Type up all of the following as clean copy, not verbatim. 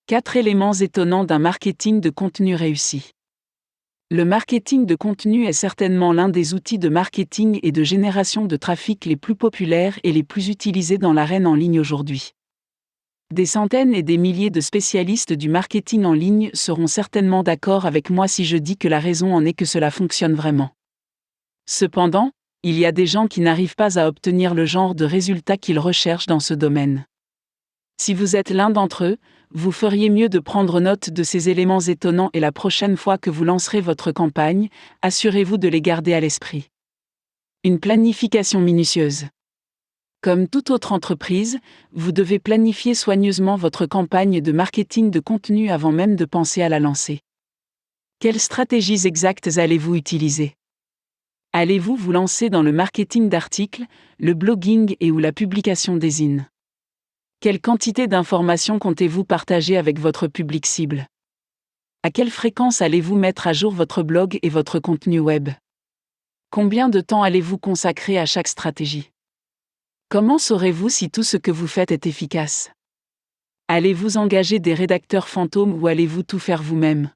4 éléments étonnants d'un marketing de contenu réussi. Le marketing de contenu est certainement l'un des outils de marketing et de génération de trafic les plus populaires et les plus utilisés dans l'arène en ligne aujourd'hui. Des centaines et des milliers de spécialistes du marketing en ligne seront certainement d'accord avec moi si je dis que la raison en est que cela fonctionne vraiment. Cependant, il y a des gens qui n'arrivent pas à obtenir le genre de résultats qu'ils recherchent dans ce domaine. Si vous êtes l'un d'entre eux, vous feriez mieux de prendre note de ces éléments étonnants et la prochaine fois que vous lancerez votre campagne, assurez-vous de les garder à l'esprit. Une planification minutieuse. Comme toute autre entreprise, vous devez planifier soigneusement votre campagne de marketing de contenu avant même de penser à la lancer. Quelles stratégies exactes allez-vous utiliser ? Allez-vous vous lancer dans le marketing d'articles, le blogging et ou la publication des in? Quelle quantité d'informations comptez-vous partager avec votre public cible? À quelle fréquence allez-vous mettre à jour votre blog et votre contenu web? Combien de temps allez-vous consacrer à chaque stratégie? Comment saurez-vous si tout ce que vous faites est efficace? Allez-vous engager des rédacteurs fantômes ou allez-vous tout faire vous-même?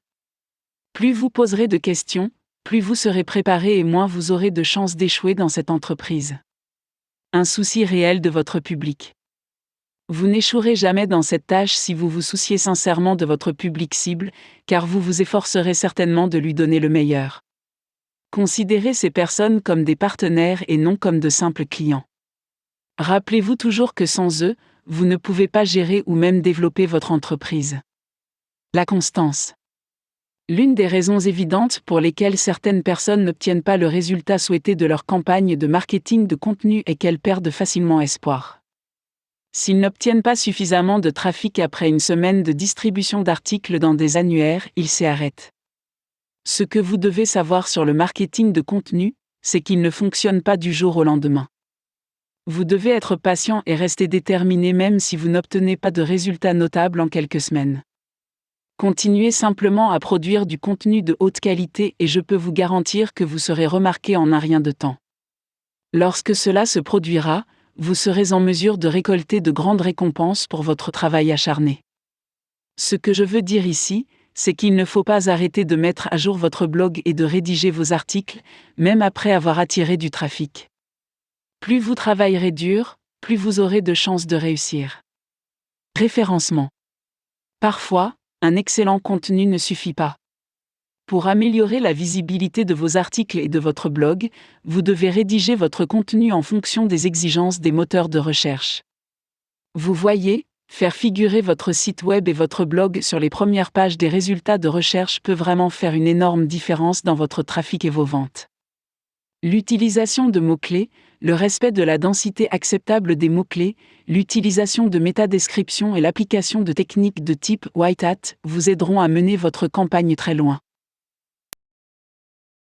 Plus vous poserez de questions, plus vous serez préparé et moins vous aurez de chances d'échouer dans cette entreprise. Un souci réel de votre public. Vous n'échouerez jamais dans cette tâche si vous vous souciez sincèrement de votre public cible, car vous vous efforcerez certainement de lui donner le meilleur. Considérez ces personnes comme des partenaires et non comme de simples clients. Rappelez-vous toujours que sans eux, vous ne pouvez pas gérer ou même développer votre entreprise. La constance. L'une des raisons évidentes pour lesquelles certaines personnes n'obtiennent pas le résultat souhaité de leur campagne de marketing de contenu est qu'elles perdent facilement espoir. S'ils n'obtiennent pas suffisamment de trafic après une semaine de distribution d'articles dans des annuaires, ils s'arrêtent. Ce que vous devez savoir sur le marketing de contenu, c'est qu'il ne fonctionne pas du jour au lendemain. Vous devez être patient et rester déterminé même si vous n'obtenez pas de résultats notables en quelques semaines. Continuez simplement à produire du contenu de haute qualité et je peux vous garantir que vous serez remarqué en un rien de temps. Lorsque cela se produira, vous serez en mesure de récolter de grandes récompenses pour votre travail acharné. Ce que je veux dire ici, c'est qu'il ne faut pas arrêter de mettre à jour votre blog et de rédiger vos articles, même après avoir attiré du trafic. Plus vous travaillerez dur, plus vous aurez de chances de réussir. Référencement. Parfois, un excellent contenu ne suffit pas. Pour améliorer la visibilité de vos articles et de votre blog, vous devez rédiger votre contenu en fonction des exigences des moteurs de recherche. Vous voyez, faire figurer votre site web et votre blog sur les premières pages des résultats de recherche peut vraiment faire une énorme différence dans votre trafic et vos ventes. L'utilisation de mots-clés, le respect de la densité acceptable des mots-clés, l'utilisation de métadescriptions et l'application de techniques de type white hat vous aideront à mener votre campagne très loin.